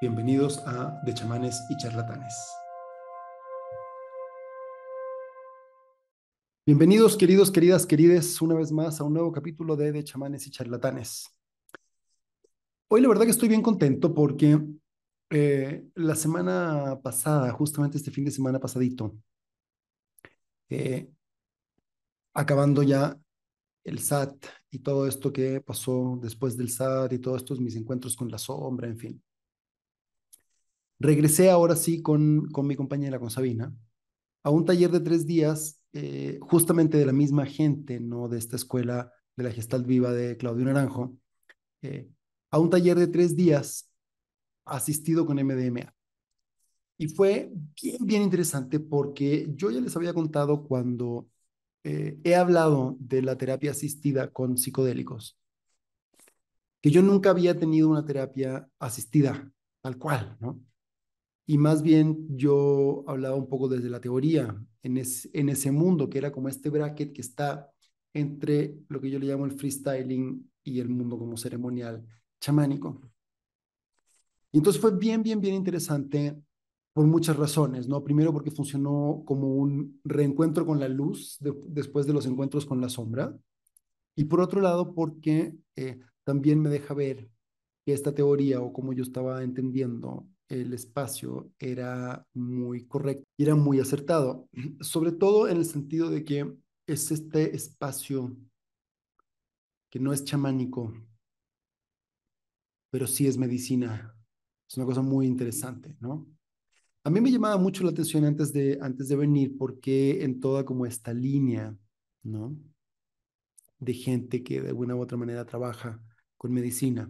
Bienvenidos a De Chamanes y Charlatanes. Bienvenidos, queridos, queridas, querides, una vez más a un nuevo capítulo de Chamanes y Charlatanes. Hoy la verdad que estoy bien contento porque la semana pasada, justamente este fin de semana pasadito, eh, acabando ya el SAT y todo esto que pasó después del SAT y todos estos mis encuentros con la sombra, en fin. Regresé ahora sí con mi compañera, con Sabina, a un taller de 3 días, justamente de la misma gente, no de esta escuela de la Gestalt Viva de Claudio Naranjo, eh, a un taller de 3 días asistido con MDMA. Y fue bien, bien interesante porque yo ya les había contado cuando he hablado de la terapia asistida con psicodélicos, que yo nunca había tenido una terapia asistida tal cual, ¿no? Y más bien yo hablaba un poco desde la teoría, en ese mundo que era como este bracket que está entre lo que yo le llamo el freestyling y el mundo como ceremonial chamánico. Y entonces fue bien, bien, bien interesante por muchas razones, ¿no? Primero porque funcionó como un reencuentro con la luz después de los encuentros con la sombra. Y por otro lado porque también me deja ver que esta teoría o como yo estaba entendiendo el espacio era muy correcto y era muy acertado, sobre todo en el sentido de que es este espacio que no es chamánico, pero sí es medicina. Es una cosa muy interesante, ¿no? A mí me llamaba mucho la atención antes de venir porque en toda como esta línea, ¿no? De gente que de alguna u otra manera trabaja con medicina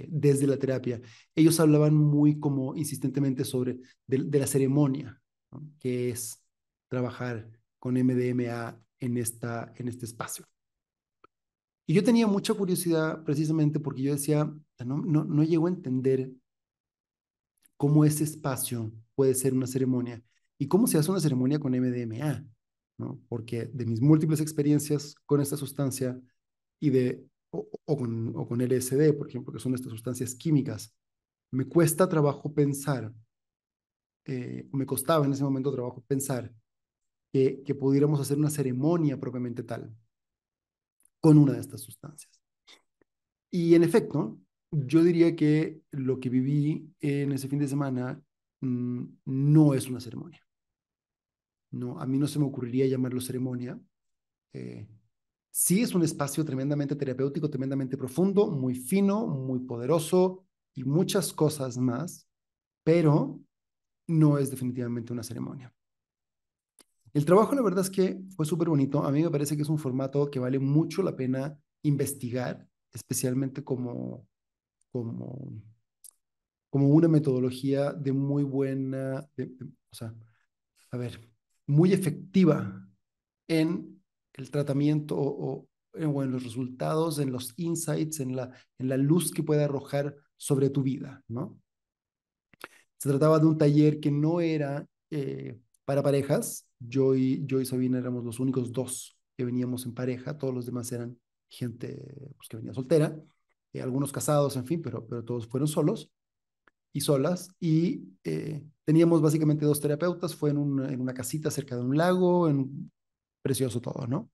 desde la terapia. Ellos hablaban muy como insistentemente sobre de la ceremonia, ¿no? Que es trabajar con MDMA en este espacio. Y yo tenía mucha curiosidad precisamente porque yo decía, no llego a entender cómo ese espacio puede ser una ceremonia y cómo se hace una ceremonia con MDMA, ¿no? Porque de mis múltiples experiencias con esta sustancia y o con LSD, por ejemplo, que son estas sustancias químicas, me cuesta trabajo pensar, me costaba en ese momento trabajo pensar que pudiéramos hacer una ceremonia propiamente tal con una de estas sustancias. Y en efecto, yo diría que lo que viví en ese fin de semana no es una ceremonia. No, a mí no se me ocurriría llamarlo ceremonia. Eh, sí es un espacio tremendamente terapéutico, tremendamente profundo, muy fino, muy poderoso y muchas cosas más, pero no es definitivamente una ceremonia. El trabajo, la verdad es que fue súper bonito. A mí me parece que es un formato que vale mucho la pena investigar, especialmente como, como una metodología de muy buena, o sea, a ver, muy efectiva en el tratamiento o en los resultados, en los insights, en la luz que puede arrojar sobre tu vida, ¿no? Se trataba de un taller que no era para parejas. Yo y Sabina éramos los únicos dos que veníamos en pareja. Todos los demás eran gente pues, que venía soltera, algunos casados, en fin, pero todos fueron solos y solas. Y teníamos básicamente dos terapeutas. Fue en una casita cerca de un lago, precioso todo, ¿no?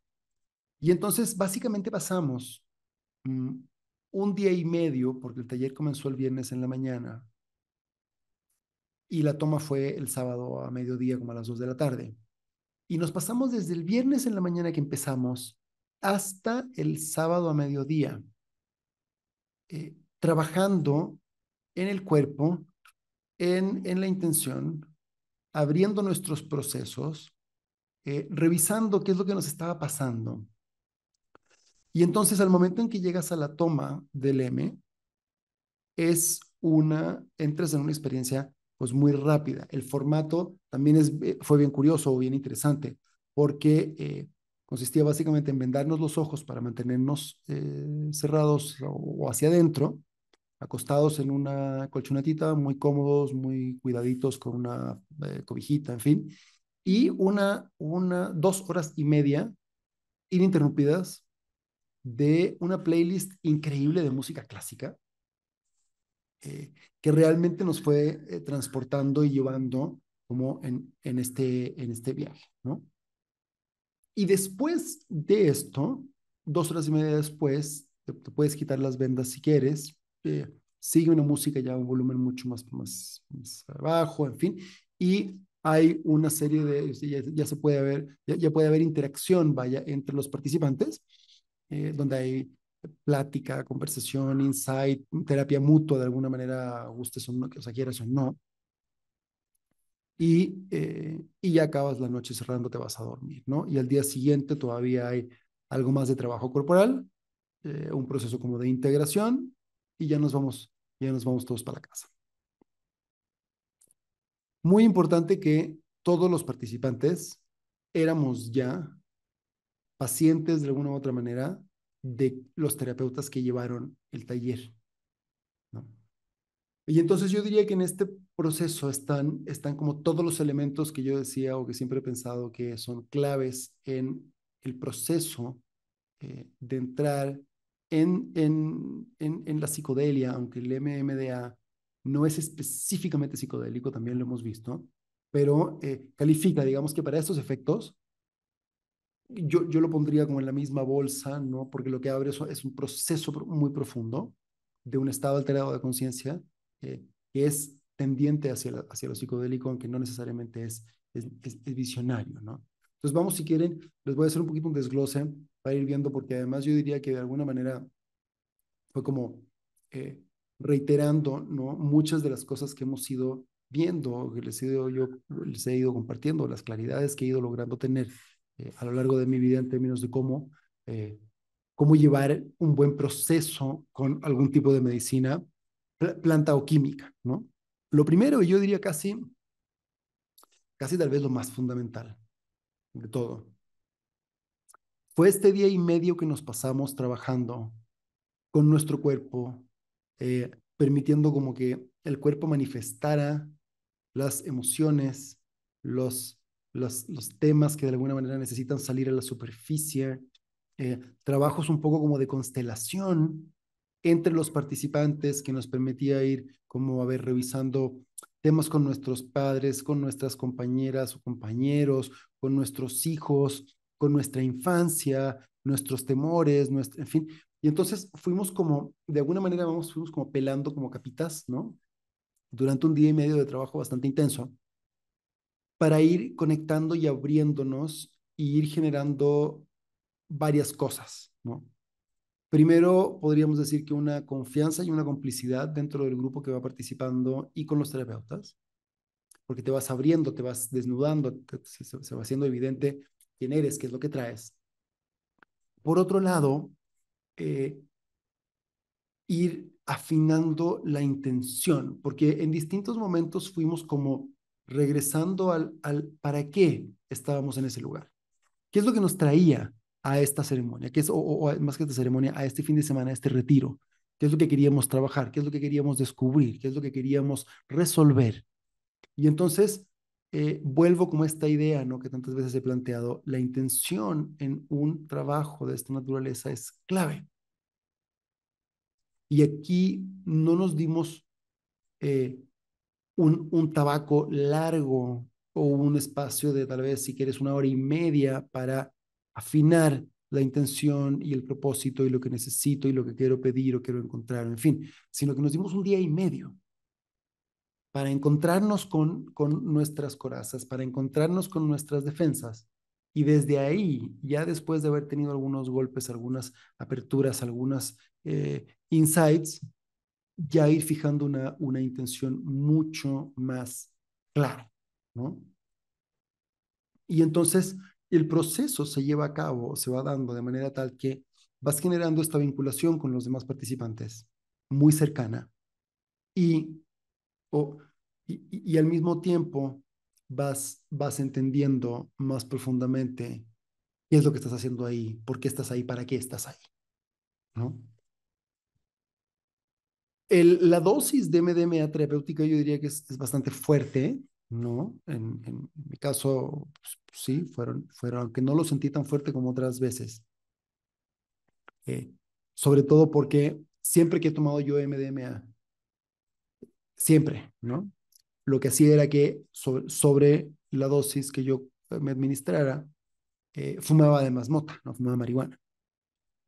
Y entonces básicamente pasamos mm, un día y medio, porque el taller comenzó el viernes en la mañana y la toma fue el sábado a mediodía, como a las 2 de la tarde. Y nos pasamos desde el viernes en la mañana que empezamos hasta el sábado a mediodía, trabajando en el cuerpo, en la intención, abriendo nuestros procesos, revisando qué es lo que nos estaba pasando. Y entonces al momento en que llegas a la toma del M, entras en una experiencia pues muy rápida. El formato también fue bien curioso o bien interesante porque consistía básicamente en vendarnos los ojos para mantenernos cerrados o hacia adentro, acostados en una colchonetita, muy cómodos, muy cuidaditos con una cobijita, en fin, y 2 horas y media ininterrumpidas de una playlist increíble de música clásica eh, que realmente nos fue transportando y llevando como en este viaje, ¿no? Y después de esto, 2 horas y media después, te puedes quitar las vendas si quieres, sigue una música ya a un volumen mucho más abajo, en fin, y hay una serie de, ya se puede ver, ya puede haber interacción, vaya, entre los participantes, donde hay plática, conversación, insight, terapia mutua de alguna manera, gustes o no, o sea, quieras o no, y ya acabas la noche cerrando, te vas a dormir, ¿no? Y al día siguiente todavía hay algo más de trabajo corporal, un proceso como de integración y ya nos vamos todos para la casa. Muy importante que todos los participantes éramos ya pacientes de alguna u otra manera de los terapeutas que llevaron el taller, ¿no? Y entonces yo diría que en este proceso están como todos los elementos que yo decía o que siempre he pensado que son claves en el proceso de entrar en la psicodelia, aunque el MMDA no es específicamente psicodélico, también lo hemos visto, pero califica, digamos que para estos efectos, yo lo pondría como en la misma bolsa, ¿no? Porque lo que abre es un proceso muy profundo de un estado alterado de conciencia que es tendiente hacia lo psicodélico, aunque no necesariamente es visionario, ¿no? Entonces vamos, si quieren, les voy a hacer un poquito un desglose para ir viendo, porque además yo diría que de alguna manera fue como eh, reiterando, ¿no? Muchas de las cosas que hemos ido viendo, que les he ido compartiendo, las claridades que he ido logrando tener a lo largo de mi vida en términos de eh, cómo llevar un buen proceso con algún tipo de medicina, planta o química, ¿no? Lo primero, y yo diría casi tal vez lo más fundamental de todo, fue este día y medio que nos pasamos trabajando con nuestro cuerpo, permitiendo como que el cuerpo manifestara las emociones, los, los temas que de alguna manera necesitan salir a la superficie, trabajos un poco como de constelación entre los participantes que nos permitía ir como a ver revisando temas con nuestros padres, con nuestras compañeras o compañeros, con nuestros hijos, con nuestra infancia, nuestros temores, en fin. Y entonces fuimos como, de alguna manera, fuimos como pelando como capitas, ¿no? Durante un día y medio de trabajo bastante intenso, para ir conectando y abriéndonos y ir generando varias cosas, ¿no? Primero, podríamos decir que una confianza y una complicidad dentro del grupo que va participando y con los terapeutas, porque te vas abriendo, te vas desnudando, se va haciendo evidente quién eres, qué es lo que traes. Por otro lado, eh, ir afinando la intención, porque en distintos momentos fuimos como regresando al para qué estábamos en ese lugar. ¿Qué es lo que nos traía a esta ceremonia? ¿Qué es, o más que esta ceremonia, a este fin de semana, a este retiro? ¿Qué es lo que queríamos trabajar? ¿Qué es lo que queríamos descubrir? ¿Qué es lo que queríamos resolver? Y entonces vuelvo como a esta idea, ¿no? Que tantas veces he planteado, la intención en un trabajo de esta naturaleza es clave. Y aquí no nos dimos eh, un tabaco largo o un espacio de tal vez, si quieres, 1 hora y media para afinar la intención y el propósito y lo que necesito y lo que quiero pedir o quiero encontrar, en fin, sino que nos dimos un día y medio para encontrarnos con nuestras corazas, para encontrarnos con nuestras defensas. Y desde ahí, ya después de haber tenido algunos golpes, algunas aperturas, algunas insights, ya ir fijando una intención mucho más clara, ¿no? Y entonces el proceso se lleva a cabo, se va dando de manera tal que vas generando esta vinculación con los demás participantes muy cercana y, o, y al mismo tiempo vas entendiendo más profundamente qué es lo que estás haciendo ahí, por qué estás ahí, para qué estás ahí, ¿no? La dosis de MDMA terapéutica yo diría que es bastante fuerte, ¿no? En mi caso, pues, sí, aunque no lo sentí tan fuerte como otras veces. Eh, Sobre todo porque siempre que he tomado yo MDMA, siempre, ¿no? Lo que hacía era que sobre la dosis que yo me administrara, fumaba además mota, no fumaba marihuana,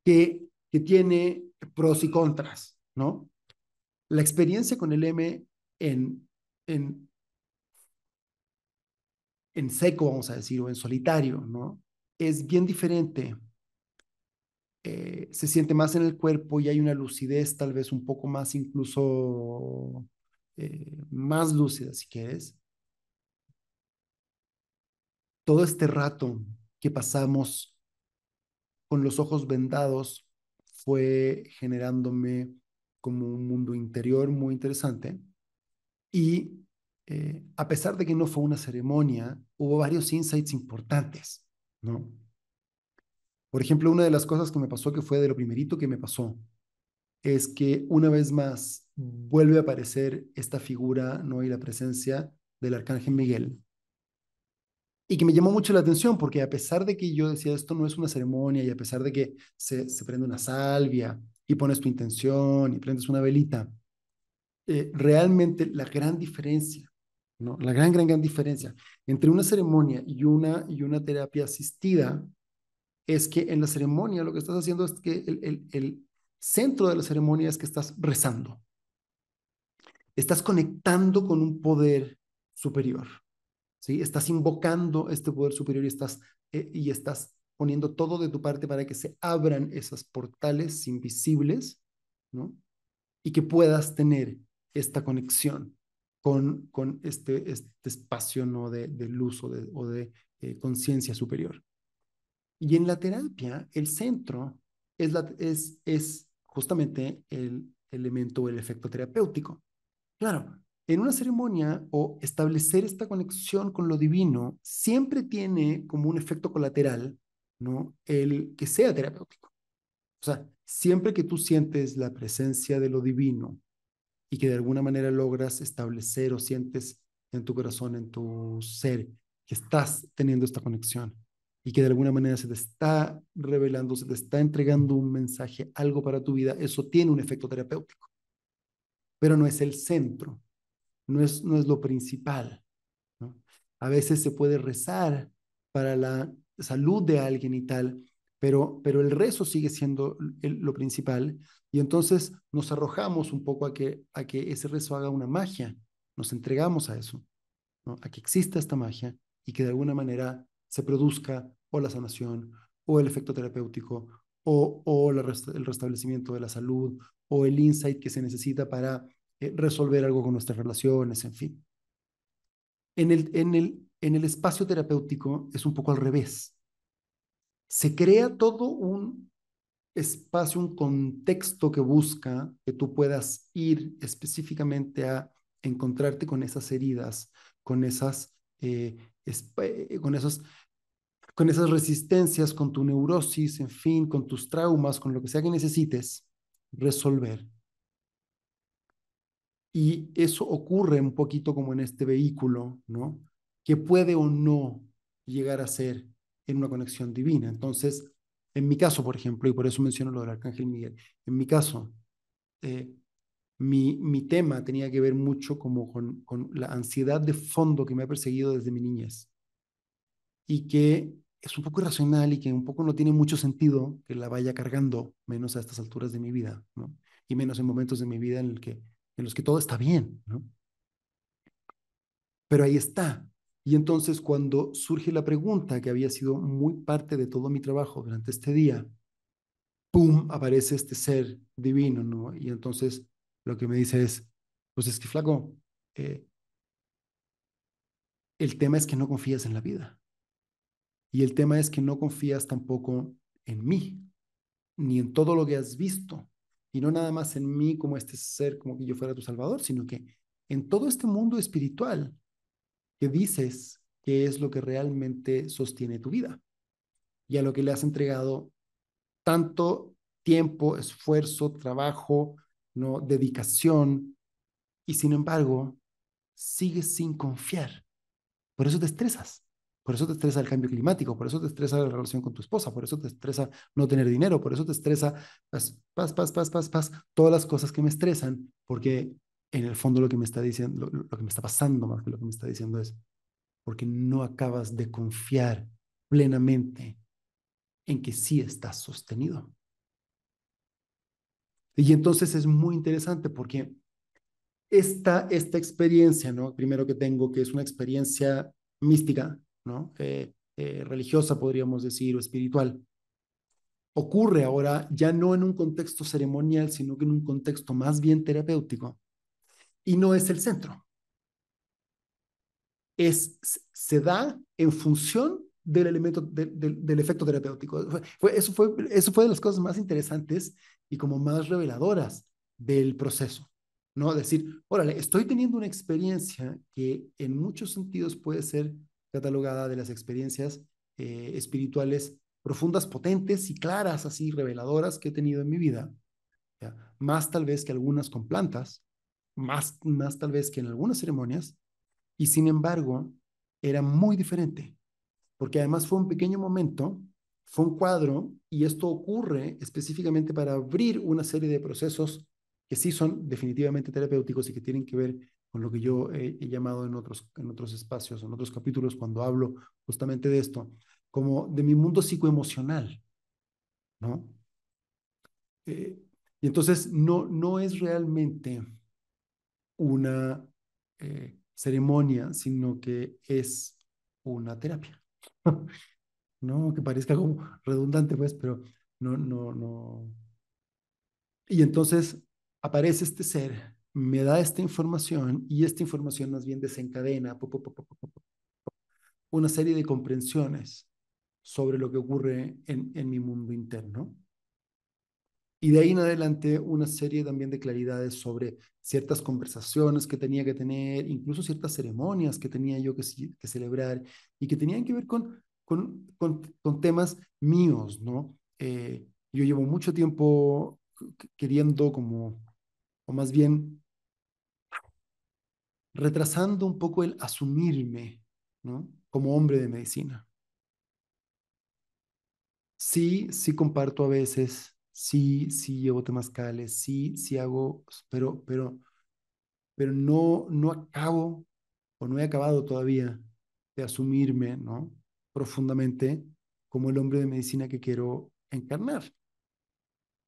que tiene pros y contras, ¿no? La experiencia con el M en, en, en seco, vamos a decir, o en solitario, ¿no? Es bien diferente. Se siente más en el cuerpo y hay una lucidez tal vez un poco más, incluso más lúcida, si quieres. Todo este rato que pasamos con los ojos vendados fue generándome como un mundo interior muy interesante. Y a pesar de que no fue una ceremonia, hubo varios insights importantes, ¿no? Por ejemplo, una de las cosas que me pasó, que fue de lo primerito que me pasó, es que una vez más vuelve a aparecer esta figura, ¿no? Y la presencia del arcángel Miguel. Y que me llamó mucho la atención, porque a pesar de que yo decía, esto no es una ceremonia, y a pesar de que se prende una salvia y pones tu intención y prendes una velita, realmente la gran diferencia, ¿no? La gran diferencia entre una ceremonia y una terapia asistida es que en la ceremonia lo que estás haciendo es que el centro de la ceremonia es que estás rezando, estás conectando con un poder superior, ¿sí? Estás invocando este poder superior y estás poniendo todo de tu parte para que se abran esas portales invisibles, ¿no? Y que puedas tener esta conexión con este espacio, ¿no? De luz o de conciencia superior. Y en la terapia, el centro es justamente el elemento o el efecto terapéutico. Claro, en una ceremonia o establecer esta conexión con lo divino siempre tiene como un efecto colateral, ¿no? El que sea terapéutico. O sea, siempre que tú sientes la presencia de lo divino y que de alguna manera logras establecer o sientes en tu corazón, en tu ser, que estás teniendo esta conexión y que de alguna manera se te está revelando, se te está entregando un mensaje, algo para tu vida, eso tiene un efecto terapéutico, pero no es el centro, no es lo principal, ¿no? A veces se puede rezar para la salud de alguien y tal, pero el rezo sigue siendo lo principal y entonces nos arrojamos un poco a que ese rezo haga una magia, nos entregamos a eso, ¿no? A que exista esta magia y que de alguna manera se produzca o la sanación o el efecto terapéutico o el restablecimiento de la salud o el insight que se necesita para resolver algo con nuestras relaciones, en fin. En el espacio terapéutico es un poco al revés. Se crea todo un espacio, un contexto que busca que tú puedas ir específicamente a encontrarte con esas heridas, con esas, eh, con esas resistencias, con tu neurosis, en fin, con tus traumas, con lo que sea que necesites resolver. Y eso ocurre un poquito como en este vehículo, ¿no? Que puede o no llegar a ser en una conexión divina. Entonces, en mi caso, por ejemplo, y por eso menciono lo del Arcángel Miguel, en mi caso, eh, mi tema tenía que ver mucho como con la ansiedad de fondo que me ha perseguido desde mi niñez y que es un poco irracional y que un poco no tiene mucho sentido que la vaya cargando, menos a estas alturas de mi vida, ¿no? Y menos en momentos de mi vida en los que todo está bien, ¿no? Pero ahí está. Y entonces cuando surge la pregunta que había sido muy parte de todo mi trabajo durante este día, ¡pum!, aparece este ser divino, ¿no? Y entonces lo que me dice es, pues es que flaco, eh, el tema es que no confías en la vida. Y el tema es que no confías tampoco en mí, ni en todo lo que has visto. Y no nada más en mí como este ser, como que yo fuera tu salvador, sino que en todo este mundo espiritual que dices que es lo que realmente sostiene tu vida y a lo que le has entregado tanto tiempo, esfuerzo, trabajo, ¿no? Dedicación, y sin embargo, sigues sin confiar. Por eso te estresas. Por eso te estresa el cambio climático, por eso te estresa la relación con tu esposa, por eso te estresa no tener dinero, por eso te estresa todas las cosas que me estresan, porque en el fondo lo que me está diciendo, lo que me está pasando más que lo que me está diciendo es porque no acabas de confiar plenamente en que sí estás sostenido. Y entonces es muy interesante porque esta experiencia, ¿no? Primero que tengo, que es una experiencia mística, ¿no? Religiosa, podríamos decir, o espiritual, ocurre ahora ya no en un contexto ceremonial, sino que en un contexto más bien terapéutico. Y no es el centro, se da en función del elemento, del efecto terapéutico. Eso fue de las cosas más interesantes y como más reveladoras del proceso, ¿no? Decir, órale, estoy teniendo una experiencia que en muchos sentidos puede ser catalogada de las experiencias espirituales profundas, potentes y claras, así reveladoras que he tenido en mi vida, ¿ya? Más tal vez que algunas con plantas, más tal vez que en algunas ceremonias, y sin embargo, era muy diferente, porque además fue un pequeño momento, fue un cuadro, y esto ocurre específicamente para abrir una serie de procesos que sí son definitivamente terapéuticos y que tienen que ver con lo que yo he llamado en otros espacios, en otros capítulos, cuando hablo justamente de esto, como de mi mundo psicoemocional, ¿no? Eh, y entonces no es realmente una ceremonia, sino que es una terapia. No, que parezca como redundante, pues, pero no. Y entonces aparece este ser, me da esta información y esta información más bien desencadena una serie de comprensiones sobre lo que ocurre en mi mundo interno. Y de ahí en adelante una serie también de claridades sobre ciertas conversaciones que tenía que tener, incluso ciertas ceremonias que tenía yo que celebrar y que tenían que ver con temas míos, ¿no? Yo llevo mucho tiempo queriendo como, o más bien retrasando un poco el asumirme, ¿no? Como hombre de medicina. Sí, sí comparto a veces, sí llevo temazcales, sí hago, pero no acabo o no he acabado todavía de asumirme, ¿no? Profundamente como el hombre de medicina que quiero encarnar,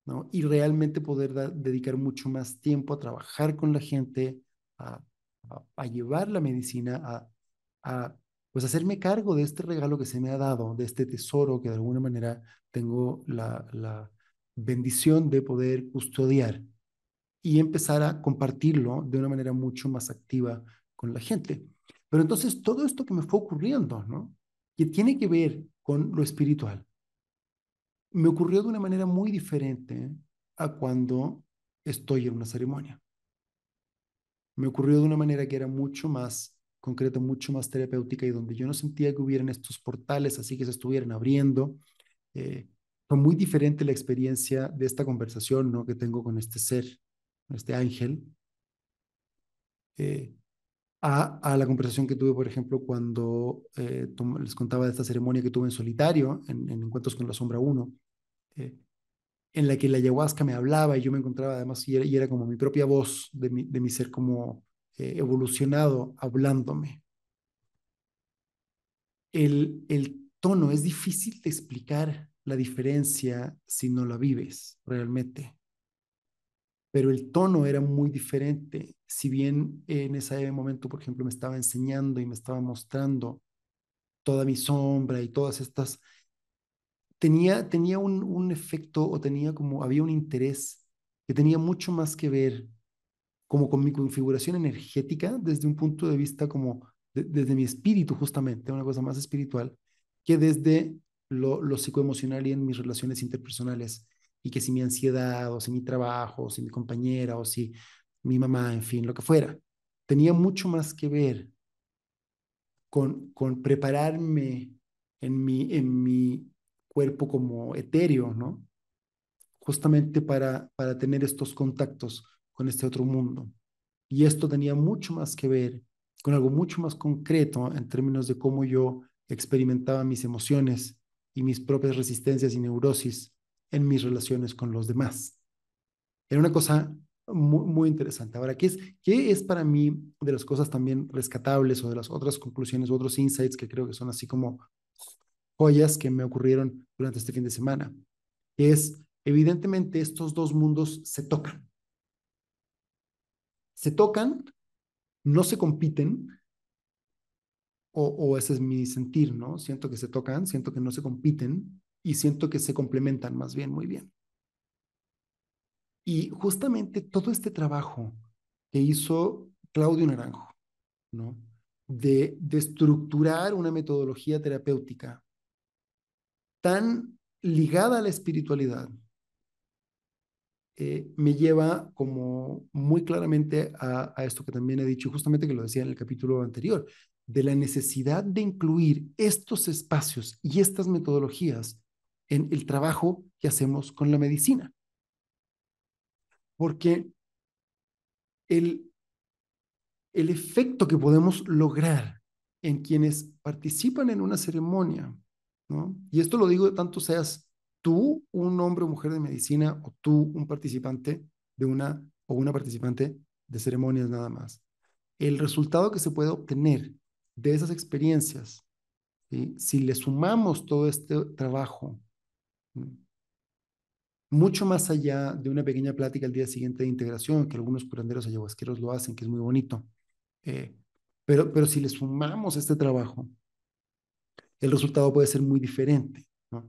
¿no? Y realmente poder dedicar mucho más tiempo a trabajar con la gente, a, a llevar la medicina, pues hacerme cargo de este regalo que se me ha dado, de este tesoro que de alguna manera tengo la bendición de poder custodiar y empezar a compartirlo de una manera mucho más activa con la gente. Pero entonces todo esto que me fue ocurriendo, ¿no? Que tiene que ver con lo espiritual, me ocurrió de una manera muy diferente a cuando estoy en una ceremonia. Me ocurrió de una manera que era mucho más concreta, mucho más terapéutica y donde yo no sentía que hubieran estos portales así que se estuvieran abriendo. Fue muy diferente la experiencia de esta conversación, ¿no? Que tengo con este ser, este ángel, eh, a la conversación que tuve, por ejemplo, cuando les contaba de esta ceremonia que tuve en solitario, en Encuentros con la Sombra uno, eh, en la que la ayahuasca me hablaba y yo me encontraba además y era como mi propia voz de mi ser como evolucionado hablándome. El tono es difícil de explicar la diferencia si no la vives realmente, pero el tono era muy diferente. Si bien en ese momento, por ejemplo, me estaba enseñando y me estaba mostrando toda mi sombra y todas estas, tenía un efecto o tenía como, había un interés que tenía mucho más que ver como con mi configuración energética desde un punto de vista como desde mi espíritu justamente, una cosa más espiritual, que desde lo psicoemocional y en mis relaciones interpersonales. Y que si mi ansiedad, o si mi trabajo, o si mi compañera, o si mi mamá, en fin, lo que fuera, tenía mucho más que ver con prepararme en mi cuerpo como etéreo, ¿no? Justamente para tener estos contactos con este otro mundo. Y esto tenía mucho más que ver con algo mucho más concreto en términos de cómo yo experimentaba mis emociones y mis propias resistencias y neurosis en mis relaciones con los demás. Era una cosa muy interesante. Ahora, qué es para mí de las cosas también rescatables o de las otras conclusiones u otros insights que creo que son así como joyas que me ocurrieron durante este fin de semana? Es, evidentemente, estos dos mundos se tocan, no se compiten, o ese es mi sentir, ¿no? Siento que se tocan, siento que no se compiten y siento que se complementan más bien muy bien. Y justamente todo este trabajo que hizo Claudio Naranjo, ¿no? De estructurar una metodología terapéutica tan ligada a la espiritualidad, me lleva como muy claramente a esto que también he dicho, justamente que lo decía en el capítulo anterior, de la necesidad de incluir estos espacios y estas metodologías en el trabajo que hacemos con la medicina. Porque el, el efecto que podemos lograr en quienes participan en una ceremonia, ¿no? Y esto lo digo tanto seas tú un hombre o mujer de medicina o tú un participante de una o una participante de ceremonias nada más. El resultado que se puede obtener de esas experiencias, ¿sí? Si le sumamos todo este trabajo, ¿sí? Mucho más allá de una pequeña plática al día siguiente de integración, que algunos curanderos ayahuasqueros lo hacen, que es muy bonito. Eh, pero si le sumamos este trabajo, el resultado puede ser muy diferente, ¿no?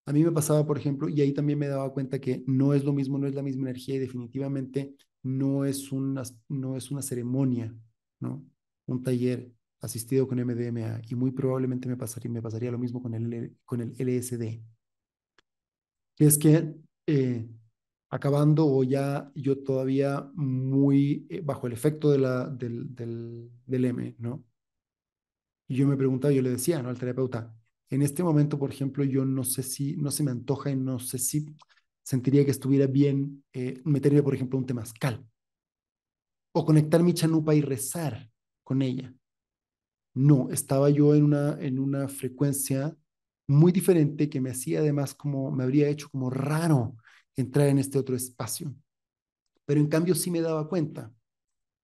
A mí me pasaba, por ejemplo, y ahí también me daba cuenta que no es lo mismo, no es la misma energía y definitivamente no es una ceremonia, ¿no? Un taller asistido con MDMA y muy probablemente me pasaría lo mismo con el LSD, que es que acabando o ya yo todavía muy bajo el efecto del M, ¿no? Y yo me preguntaba, yo le decía, ¿no? Al terapeuta, en este momento, por ejemplo, yo no sé si, no se me antoja y no sé si sentiría que estuviera bien meterme, por ejemplo, un temazcal o conectar mi chanupa y rezar con ella. No, estaba yo en una frecuencia muy diferente que me hacía además como, me habría hecho como raro entrar en este otro espacio. Pero en cambio sí me daba cuenta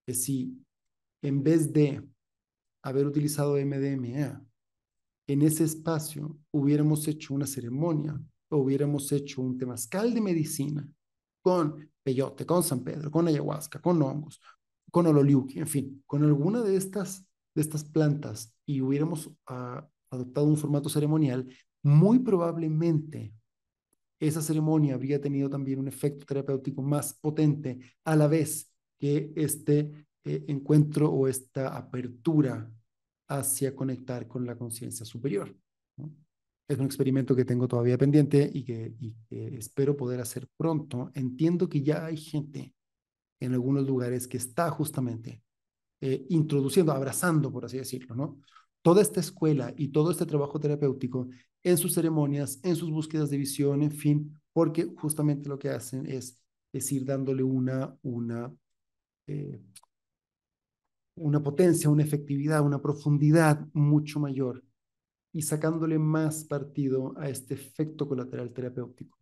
que si en vez de haber utilizado MDMA, en ese espacio hubiéramos hecho una ceremonia o hubiéramos hecho un temazcal de medicina con peyote, con San Pedro, con ayahuasca, con hongos, con ololiuqui, en fin, con alguna de estas plantas y hubiéramos adoptado un formato ceremonial, muy probablemente esa ceremonia habría tenido también un efecto terapéutico más potente a la vez que este encuentro o esta apertura hacia conectar con la conciencia superior, ¿no? Es un experimento que tengo todavía pendiente y que espero poder hacer pronto. Entiendo que ya hay gente en algunos lugares que está justamente introduciendo, abrazando, por así decirlo, ¿no? Toda esta escuela y todo este trabajo terapéutico en sus ceremonias, en sus búsquedas de visión, en fin, porque justamente lo que hacen es ir dándole eh, una potencia, una efectividad, una profundidad mucho mayor y sacándole más partido a este efecto colateral terapéutico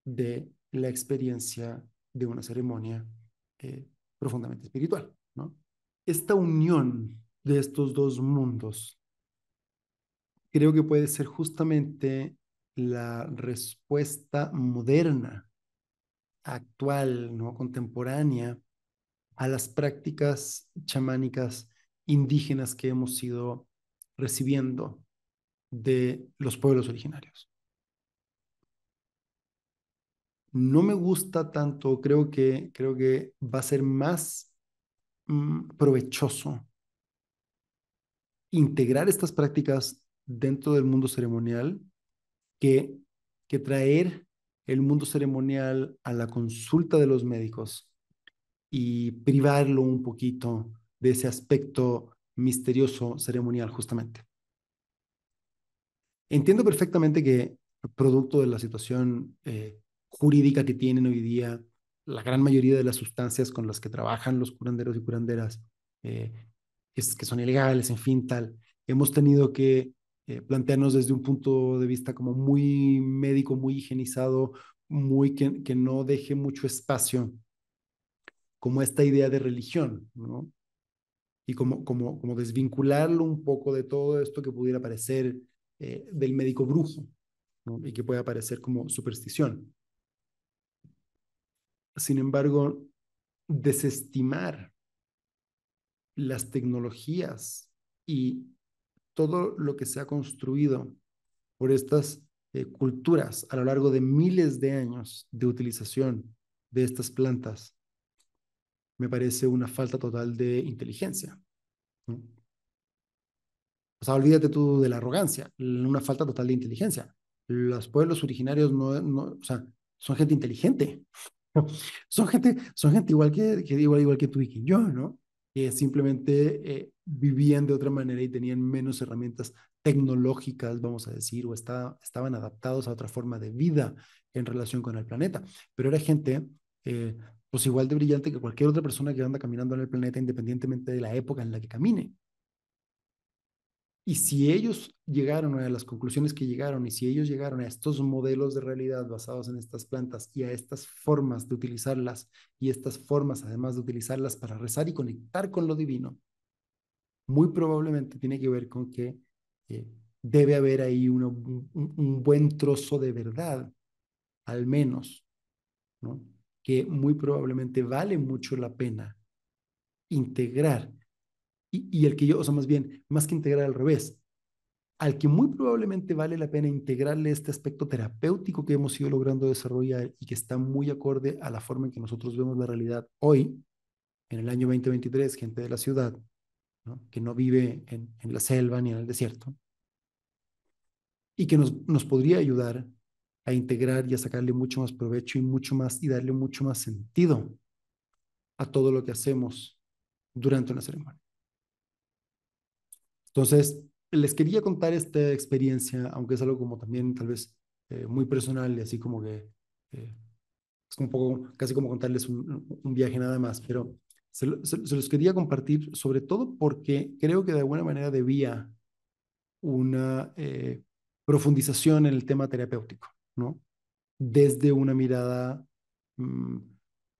de la experiencia de una ceremonia eh, profundamente espiritual, ¿no? Esta unión de estos dos mundos creo que puede ser justamente la respuesta moderna, actual, ¿no? Contemporánea a las prácticas chamánicas indígenas que hemos ido recibiendo de los pueblos originarios. No me gusta tanto, creo que va a ser más provechoso integrar estas prácticas dentro del mundo ceremonial que, que traer el mundo ceremonial a la consulta de los médicos y privarlo un poquito de ese aspecto misterioso ceremonial, justamente. Entiendo perfectamente que, producto de la situación jurídica que tienen hoy día, la gran mayoría de las sustancias con las que trabajan los curanderos y curanderas, eh, que son ilegales, en fin, tal, hemos tenido que plantearnos desde un punto de vista como muy médico, muy higienizado, muy que no deje mucho espacio como esta idea de religión, ¿no? Y como desvincularlo un poco de todo esto que pudiera parecer del médico brujo, ¿no? Y que pueda parecer como superstición. Sin embargo, desestimar las tecnologías y todo lo que se ha construido por estas culturas a lo largo de miles de años de utilización de estas plantas, me parece una falta total de inteligencia, ¿no? O sea, olvídate tú de la arrogancia, una falta total de inteligencia. Los pueblos originarios o sea, son gente inteligente. Son gente igual que tú y que yo, ¿no? Que simplemente vivían de otra manera y tenían menos herramientas tecnológicas, vamos a decir, o estaban adaptados a otra forma de vida en relación con el planeta. Pero era gente, eh, pues igual de brillante que cualquier otra persona que anda caminando en el planeta, independientemente de la época en la que camine. Y si ellos llegaron a las conclusiones que llegaron y si ellos llegaron a estos modelos de realidad basados en estas plantas y a estas formas de utilizarlas y estas formas además de utilizarlas para rezar y conectar con lo divino, muy probablemente tiene que ver con que eh, debe haber ahí un buen trozo de verdad, al menos, ¿no? Que muy probablemente vale mucho la pena integrar. Y el que yo, o sea, más bien, más que integrar al revés, al que muy probablemente vale la pena integrarle este aspecto terapéutico que hemos ido logrando desarrollar y que está muy acorde a la forma en que nosotros vemos la realidad hoy, en el año 2023, gente de la ciudad, ¿no? Que no vive en la selva ni en el desierto, y que nos podría ayudar a integrar y a sacarle mucho más provecho y mucho más y darle mucho más sentido a todo lo que hacemos durante una ceremonia. Entonces, les quería contar esta experiencia, aunque es algo como también tal vez muy personal y así como que es un poco, casi como contarles un viaje nada más, pero se los quería compartir sobre todo porque creo que de alguna manera debía una profundización en el tema terapéutico, ¿no? Desde una mirada mmm,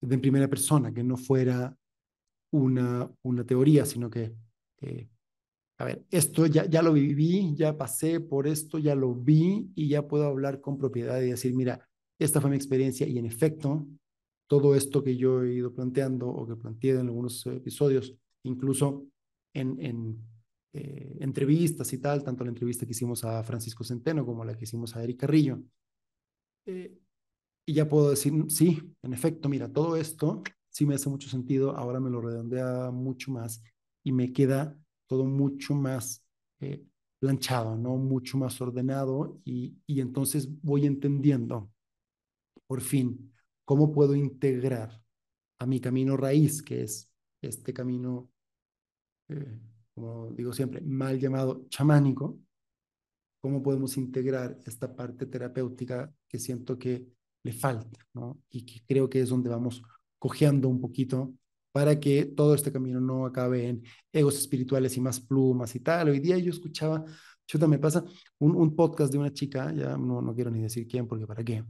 de primera persona, que no fuera una teoría, sino que eh, a ver, esto ya lo viví, ya pasé por esto, ya lo vi y ya puedo hablar con propiedad y decir, mira, esta fue mi experiencia y en efecto, todo esto que yo he ido planteando o que planteé en algunos episodios, incluso en entrevistas y tal, tanto la entrevista que hicimos a Francisco Centeno como la que hicimos a Eric Carrillo, eh, y ya puedo decir, sí, en efecto, mira, todo esto sí me hace mucho sentido, ahora me lo redondea mucho más y me queda todo mucho más eh, planchado, ¿no? Mucho más ordenado y entonces voy entendiendo, por fin, cómo puedo integrar a mi camino raíz, que es este camino, eh, como digo siempre, mal llamado chamánico, cómo podemos integrar esta parte terapéutica que siento que le falta, ¿no? Y que creo que es donde vamos cojeando un poquito para que todo este camino no acabe en egos espirituales y más plumas y tal. Hoy día yo escuchaba, chuta, me pasa un podcast de una chica, ya no quiero ni decir quién, porque para qué,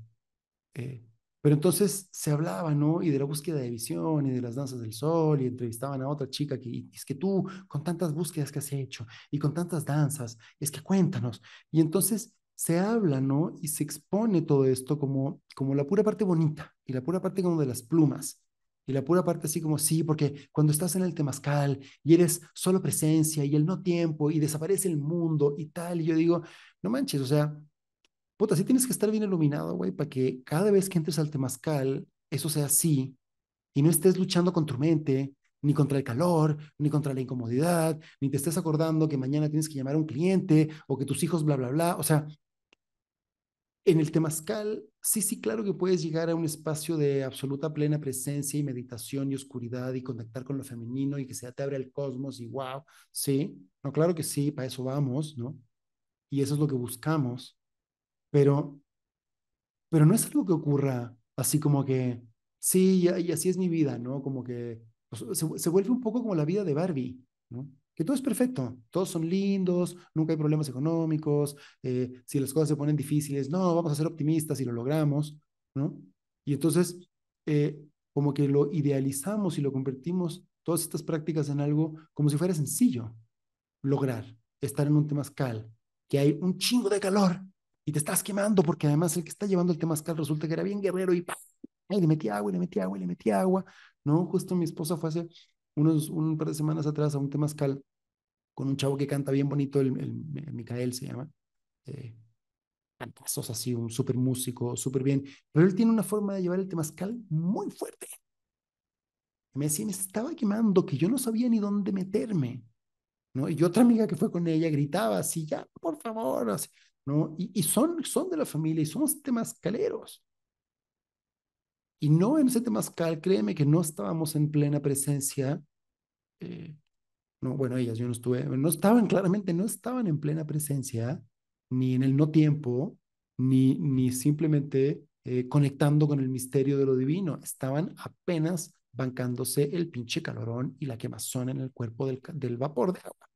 eh, pero entonces se hablaba, ¿no? Y de la búsqueda de visión y de las danzas del sol y entrevistaban a otra chica que y es que tú, con tantas búsquedas que has hecho y con tantas danzas, es que cuéntanos. Y entonces se habla, ¿no? Y se expone todo esto como la pura parte bonita y la pura parte como de las plumas. Y la pura parte así como, sí, porque cuando estás en el temazcal y eres solo presencia y el no tiempo y desaparece el mundo y tal, y yo digo, no manches, o sea, puta, sí tienes que estar bien iluminado, güey, para que cada vez que entres al temazcal, eso sea así y no estés luchando con tu mente, ni contra el calor, ni contra la incomodidad, ni te estés acordando que mañana tienes que llamar a un cliente o que tus hijos, bla, bla, bla. O sea, en el temazcal, sí, claro que puedes llegar a un espacio de absoluta plena presencia y meditación y oscuridad y conectar con lo femenino y que se te abre el cosmos y wow, sí, no, claro que sí, para eso vamos, ¿no? Y eso es lo que buscamos, pero no es algo que ocurra así como que, sí, y así es mi vida, ¿no? Como que pues, se vuelve un poco como la vida de Barbie, ¿no? Que todo es perfecto, todos son lindos, nunca hay problemas económicos, si las cosas se ponen difíciles, no, vamos a ser optimistas y lo logramos, ¿no? Y entonces, como que lo idealizamos y lo convertimos todas estas prácticas en algo como si fuera sencillo lograr estar en un temazcal, que hay un chingo de calor y te estás quemando porque además el que está llevando el temazcal resulta que era bien guerrero y ¡pah! Y le metía agua, y le metía agua, y le metía agua. No, justo mi esposa fue hace un par de semanas atrás a un temazcal con un chavo que canta bien bonito, el Micael se llama. Eh, Cantazos así, un súper músico, súper bien. Pero él tiene una forma de llevar el temazcal muy fuerte. Me decía, me estaba quemando, que yo no sabía ni dónde meterme, ¿no? Y otra amiga que fue con ella gritaba así, ya, por favor, así, ¿no? Y son de la familia y somos temazcaleros. Y no en ese temazcal, créeme que no estábamos en plena presencia. eh, no, bueno, ellas, yo no estuve, no estaban claramente, no estaban en plena presencia, ni en el no tiempo, ni simplemente conectando con el misterio de lo divino. Estaban apenas bancándose el pinche calorón y la quemazón en el cuerpo del vapor de agua.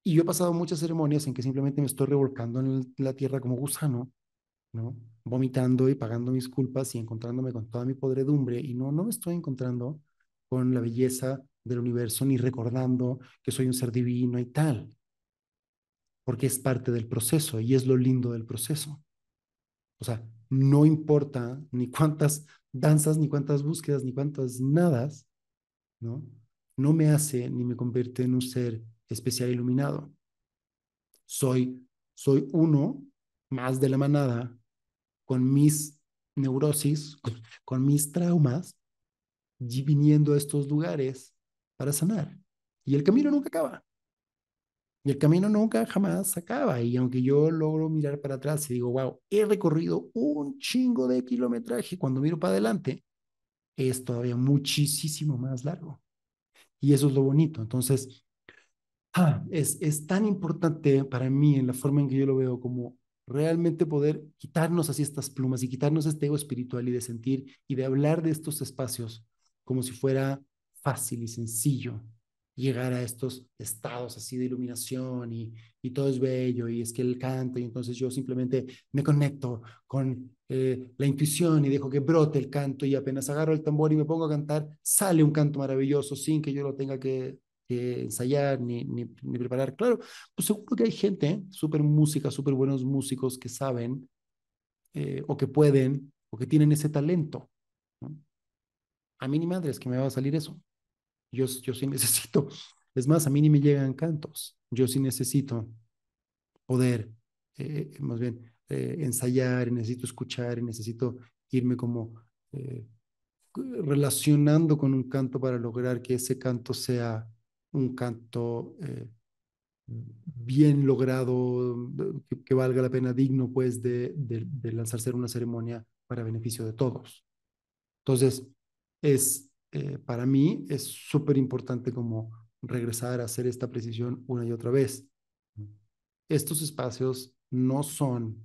Y yo he pasado muchas ceremonias en que simplemente me estoy revolcando en la tierra como gusano, ¿no? Vomitando y pagando mis culpas y encontrándome con toda mi podredumbre. Y no me estoy encontrando con la belleza del universo ni recordando que soy un ser divino y tal, porque es parte del proceso y es lo lindo del proceso. O sea, no importa ni cuántas danzas, ni cuántas búsquedas, ni cuántas nadas, ¿no? No me hace ni me convierte en un ser especial iluminado. Soy, soy uno más de la manada con mis neurosis, con mis traumas, y viniendo a estos lugares para sanar. Y el camino nunca acaba. Y el camino nunca jamás acaba. Y aunque yo logro mirar para atrás y digo, wow, he recorrido un chingo de kilometraje, cuando miro para adelante, es todavía muchísimo más largo. Y eso es lo bonito. Entonces, es tan importante para mí en la forma en que yo lo veo como realmente poder quitarnos así estas plumas y quitarnos este ego espiritual y de sentir y de hablar de estos espacios como si fuera fácil y sencillo llegar a estos estados así de iluminación y todo es bello y es que el canto y entonces yo simplemente me conecto con la intuición y dejo que brote el canto y apenas agarro el tambor y me pongo a cantar, sale un canto maravilloso sin que yo lo tenga que ensayar ni preparar. Claro, pues seguro que hay gente, súper música, súper buenos músicos que saben o que pueden o que tienen ese talento, ¿no? A mí ni madre es que me va a salir eso. Yo sí necesito, es más, a mí ni me llegan cantos. Yo sí necesito poder, más bien, ensayar, y necesito escuchar, y necesito irme como relacionando con un canto para lograr que ese canto sea un canto bien logrado, que valga la pena, digno pues de lanzarse en una ceremonia para beneficio de todos. Entonces, para mí es súper importante como regresar a hacer esta precisión una y otra vez. Estos espacios no son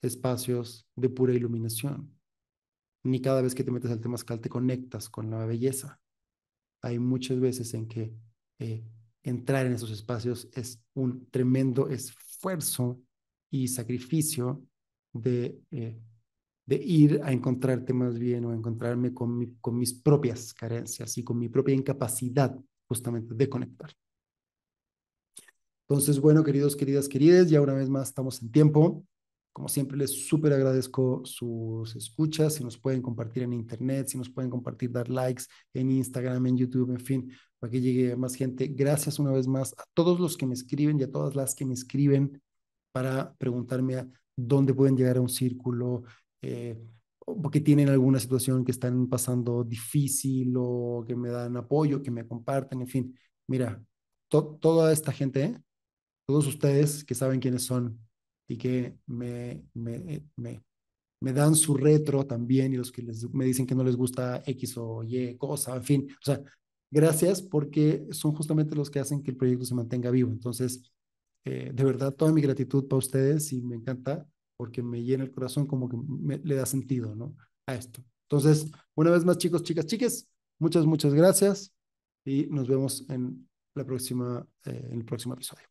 espacios de pura iluminación, ni cada vez que te metes al temazcal te conectas con la belleza. Hay muchas veces en que eh, entrar en esos espacios es un tremendo esfuerzo y sacrificio de ir a encontrarte más bien o a encontrarme con mis propias carencias y con mi propia incapacidad justamente de conectar. Entonces, bueno, queridos, queridas, queridas, ya una vez más estamos en tiempo. Como siempre, les súper agradezco sus escuchas, si nos pueden compartir en internet, si nos pueden compartir, dar likes en Instagram, en YouTube, en fin, para que llegue a más gente. Gracias una vez más a todos los que me escriben y a todas las que me escriben para preguntarme a dónde pueden llegar a un círculo, o porque tienen alguna situación que están pasando difícil o que me dan apoyo, que me comparten, en fin. Mira, toda esta gente, todos ustedes que saben quiénes son y que me dan su retro también y los que me dicen que no les gusta X o Y cosa, en fin, o sea, gracias porque son justamente los que hacen que el proyecto se mantenga vivo. Entonces, de verdad, toda mi gratitud para ustedes y me encanta porque me llena el corazón como que le da sentido, ¿no? A esto. Entonces, una vez más, chicos, chicas, chiques, muchas gracias y nos vemos en en el próximo episodio.